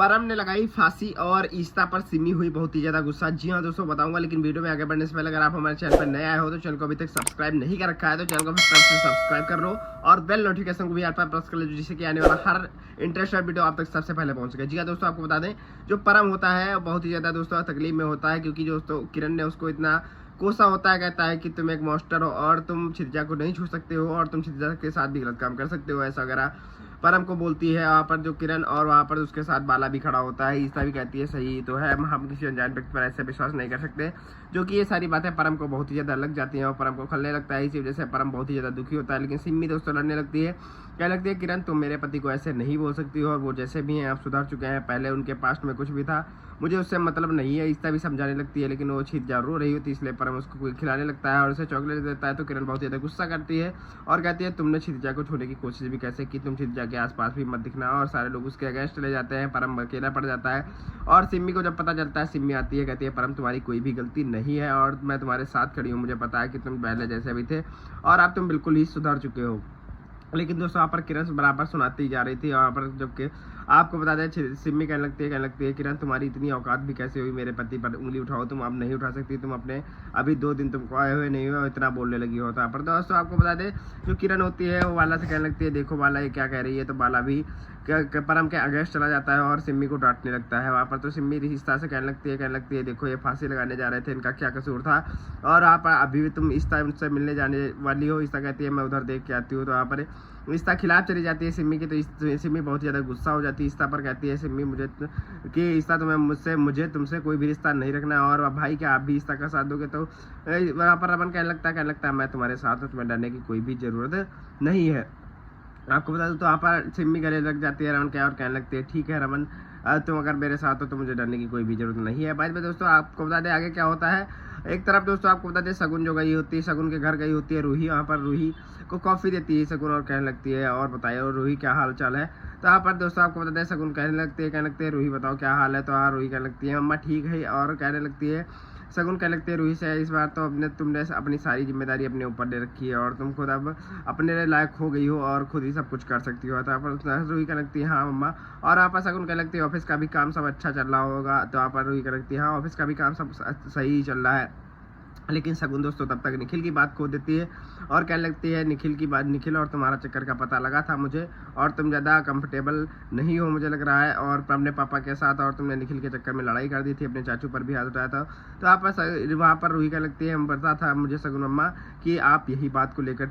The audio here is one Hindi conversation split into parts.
परम ने लगाई फांसी और ईस्ता पर सिमी हुई बहुत ही ज्यादा गुस्सा। जी हाँ दोस्तों बताऊंगा, लेकिन वीडियो में आगे बढ़ने से पहले अगर आप हमारे चैनल पर नए आए हो तो चैनल को अभी तक सब्सक्राइब नहीं कर रखा है तो चैनल को सब्सक्राइब कर लो और बेल नोटिफिकेशन को भी यहाँ पर प्रेस कर लो, जिससे कि आने वाला हर इंटरेस्टेड वीडियो आप तक सबसे पहले पहुंच सके। जी हाँ दोस्तों, आपको बता दें जो परम होता है बहुत ही ज्यादा दोस्तों तकलीफ में होता है, क्योंकि दोस्तों किरण ने उसको इतना कोसा होता है, कहता है कि तुम एक मॉन्स्टर हो और तुम क्षितिजा को नहीं छू सकते हो और तुम क्षितिजा के साथ भी गलत काम कर सकते हो, ऐसा वगैरह परम को बोलती है। वहाँ पर जो किरण और वहाँ पर उसके साथ बाला भी खड़ा होता है। ईसा भी कहती है सही तो है, हम किसी अनजान व्यक्ति पर ऐसे विश्वास नहीं कर सकते, जो कि ये सारी बातें परम को बहुत ही ज़्यादा लग जाती हैं और परम को खलने लगता है। इसी वजह से परम बहुत ही ज़्यादा दुखी होता है। लेकिन सिम्मी दोस्तों लड़ने लगती है, क्या लगती है किरण तुम मेरे पति को ऐसे नहीं बोल सकती हो और वो जैसे भी हैं आप सुधर चुके हैं, पहले उनके पास्ट में कुछ भी था, मुझे उससे मतलब नहीं है। ईसा भी समझाने लगती है, लेकिन वो क्षितिजा रो रही होती है, इसलिए परम उसको कोई खिलाने लगता है और उसे चॉकलेट देता है। तो किरण बहुत ज़्यादा गुस्सा करती है और कहती है तुमने क्षितिजा को छूने की कोशिश भी कैसे की, तुम क्षितिजा के आसपास भी मत दिखना। और सारे लोग उसके अगेंस्ट चले जाते हैं, परम अकेला पड़ जाता है। और सिम्मी को जब पता चलता है, सिम्मी आती है, कहती है परम तुम्हारी कोई भी गलती नहीं है और मैं तुम्हारे साथ खड़ी हूँ, मुझे पता है कि तुम पहले जैसे भी थे और अब तुम बिल्कुल ही सुधर चुके हो। लेकिन दोस्तों यहाँ पर किरण बराबर सुनाती जा रही थी। वहाँ पर जबकि आपको बता दें सिम्मी कहने लगती है किरण तुम्हारी इतनी औकात भी कैसे हुई मेरे पति पर उंगली उठाओ, तुम अब नहीं उठा सकती, तुम अपने अभी 2 दिन तुमको आए हुए नहीं हुए, इतना बोलने लगी हो। यहाँ पर दोस्तों आपको बता दें जो किरण होती है वो बाला से कहने लगती है देखो बाला ये क्या कह रही है, तो बाला भी परम के अगेंस्ट चला जाता है और सिम्मी को डांटने लगता है। वहाँ पर तो सिम्मी इस तरह से कहने लगती है देखो ये फांसी लगाने जा रहे थे, इनका क्या कसूर था और आप अभी भी तुम इस टाइम से मिलने जाने वाली हो। ईसा कहती है मैं उधर देख के आती हूँ। तो वहाँ पर ईसा खिलाफ चली जाती है सिम्मी के, तो सिम्मी बहुत ज़्यादा गुस्सा हो जाती है ईसा पर। कहती है सिम्मी मुझे कि ईसा तुम्हें मुझे तुमसे कोई भी रिश्ता नहीं रखना है और भाई क्या आप भी ईसा का साथ दोगे। तो वहाँ पर रमन कहने लगता है मैं तुम्हारे साथ हूँ, तुम्हें डरने की कोई भी ज़रूरत नहीं है। आपको बता दूं तो वहाँ पर सिम्मी गले लग जाती है रमन क्या और कहने लगती है ठीक है रमन तुम अगर मेरे साथ हो तो मुझे डरने की कोई भी जरूरत नहीं है। बाद में दोस्तों आपको बता दें आगे क्या होता है। एक तरफ दोस्तों आपको बता दें शगुन जो गई होती है, शगुन के घर गई होती है रूही। वहाँ पर रूही को कॉफ़ी देती है शगुन और कहने लगती है और बताइए और रूही क्या हाल चाल है। तो यहाँ पर दोस्तों आपको बता दें शगुन कहने लगते हैं रूही बताओ क्या हाल है। तो हाँ रूही कहने लगती है मम्मा ठीक है और कहने लगती है शगुन कहने लगती है रूही से इस बार तो तुमने अपनी सारी जिम्मेदारी अपने ऊपर ले रखी है और तुम खुद अब अपने लायक हो गई हो और खुद ही सब कुछ कर सकती हो। तो यहाँ पर रूही कहने लगती है हाँ मम्मा। और यहाँ पर शगुन कहने लगती है ऑफिस का भी काम सब अच्छा चल रहा होगा। तो यहाँ पर रूही कहने लगती है हाँ ऑफिस का भी काम सब सही चल रहा है। लेकिन शगुन दोस्तों तब तक निखिल की बात खो देती है और कहने लगती है निखिल की बात, निखिल और तुम्हारा चक्कर का पता लगा था मुझे और तुम ज़्यादा कंफर्टेबल नहीं हो मुझे लग रहा है और अपने पापा के साथ और तुमने निखिल के चक्कर में लड़ाई कर दी थी, अपने चाचू पर भी हाथ उठाया था। तो वहाँ पर रूही कहने लगती है पता था मुझे शगुन अम्मा कि आप यही बात को लेकर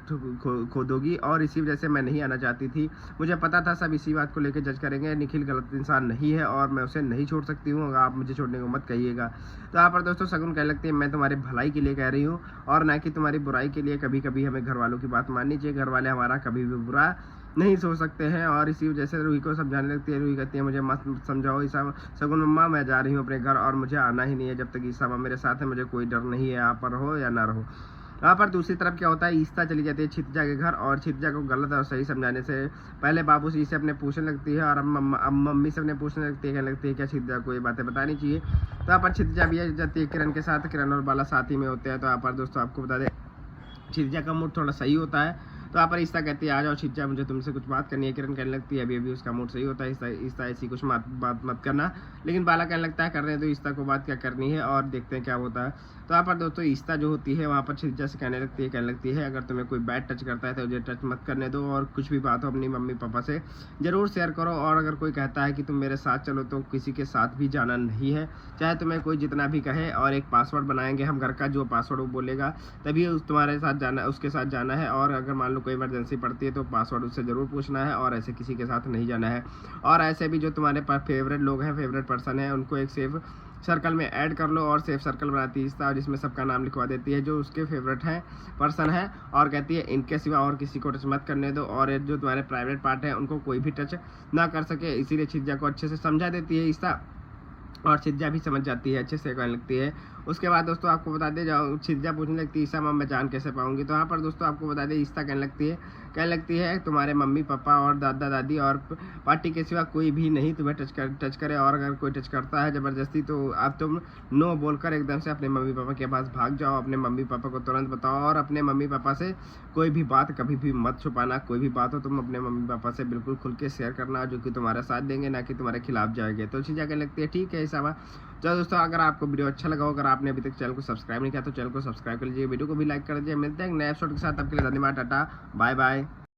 खो दोगी और इसी वजह से मैं नहीं आना चाहती थी, मुझे पता था सब इसी बात को लेकर जज करेंगे। निखिल गलत इंसान नहीं है और मैं उसे नहीं छोड़ सकती हूँ, आप मुझे छोड़ने को मत कहिएगा। तो यहाँ पर दोस्तों शगुन कहने लगती है मैं तुम्हारे भलाई के लिए कह रही हूँ और ना कि तुम्हारी बुराई के लिए। कभी कभी हमें घर वालों की बात माननी चाहिए, घर वाले हमारा कभी भी बुरा नहीं सोच सकते हैं। और इसी वजह से रूही को समझाने लगती है। रूही कहती है मुझे मत समझाओ ईसा शगुन मम्मा, मैं जा रही हूँ अपने घर और मुझे आना ही नहीं है जब तक ईसा मेरे साथ है, मुझे कोई डर नहीं है आप पर हो या ना रहो। वहाँ पर दूसरी तरफ क्या होता है ईसा चली जाती है क्षितिजा के घर और क्षितिजा को गलत और सही समझाने से पहले बाबू से अपने पूछने लगती है और अब मम्मी से अपने पूछने लगती है, कहने लगती है क्या क्षितिजा को ये बातें बतानी चाहिए। तो यहाँ पर क्षितिजा भी आ जाती है किरण के साथ, किरण और बाला साथ ही में होते हैं। तो यहाँ पर दोस्तों आपको बता दें क्षितिजा का मूड थोड़ा सही होता है। तो यहाँ पर ईसा कहती है आ जाओ क्षितिजा मुझे तुमसे कुछ बात करनी है। किरण कहने लगती है अभी उसका मूड सही होता है, ईसा ऐसी कुछ बात मत करना। लेकिन बाला कहने लगता है करने दो ईसा को बात क्या करनी है और देखते हैं क्या होता है। तो यहाँ पर दोस्तों ईसा जो होती है वहाँ पर क्षितिजा से कहने लगती है अगर तुम्हें कोई बैड टच करता है तो मुझे टच मत करने दो और कुछ भी बात हो अपनी मम्मी पापा से ज़रूर शेयर करो। और अगर कोई कहता है कि तुम मेरे साथ चलो तो किसी के साथ भी जाना नहीं है, चाहे तुम्हें कोई जितना भी कहे। और एक पासवर्ड बनाएंगे हम घर का, जो पासवर्ड वो बोलेगा तभी तुम्हारे साथ जाना, उसके साथ जाना है। और अगर मान लो कोई इमरजेंसी पड़ती है तो पासवर्ड उससे ज़रूर पूछना है और ऐसे किसी के साथ नहीं जाना है। और ऐसे भी जो तुम्हारे पास फेवरेट लोग हैं, फेवरेट पर्सन है, उनको एक सेफ सर्कल में ऐड कर लो। और सेफ सर्कल बनाती है और जिसमें सबका नाम लिखवा देती है जो उसके फेवरेट है पर्सन है और कहती है इनके सिवा और किसी को टच मत करने दो और जो तुम्हारे प्राइवेट पार्ट है उनको कोई भी टच ना कर सके। इसीलिए क्षितिजा को अच्छे से समझा देती है ईसा और क्षितिजा भी समझ जाती है, अच्छे से कहने लगती है। उसके बाद दोस्तों आपको बता दें जाओ क्षितिजा पूछने लगती है ईसा मैं जान कैसे पाऊंगी। तो यहाँ पर दोस्तों आपको बता दें ईसा कहने लगती है कहने लगती है तुम्हारे मम्मी पापा और दादा दादी और पार्टी के सिवा कोई भी नहीं तुम्हें टच करे, और अगर कोई टच करता है ज़बरदस्ती तो आप तुम नो बोलकर एकदम से अपने मम्मी पापा के पास भाग जाओ। अपने मम्मी पापा को तुरंत बताओ और अपने मम्मी पापा से कोई भी बात कभी भी मत छुपाना। कोई भी बात हो तुम अपने मम्मी पापा से बिल्कुल खुल के शेयर करना, जो कि तुम्हारा साथ देंगे, ना कि तुम्हारे खिलाफ जाएंगे। तो चीज़ कहने लगती है ठीक है ऐसा। चलो दोस्तों, अगर आपको वीडियो अच्छा लगा हो, अगर आपने अभी तक चैनल को सब्सक्राइब नहीं किया तो चैनल को सब्सक्राइब कर लीजिए, वीडियो को भी लाइक कर लीजिए। मिलते हैं नए एपिसोड के साथ, आपके लिए धन्यवाद, टाटा बाय बाय।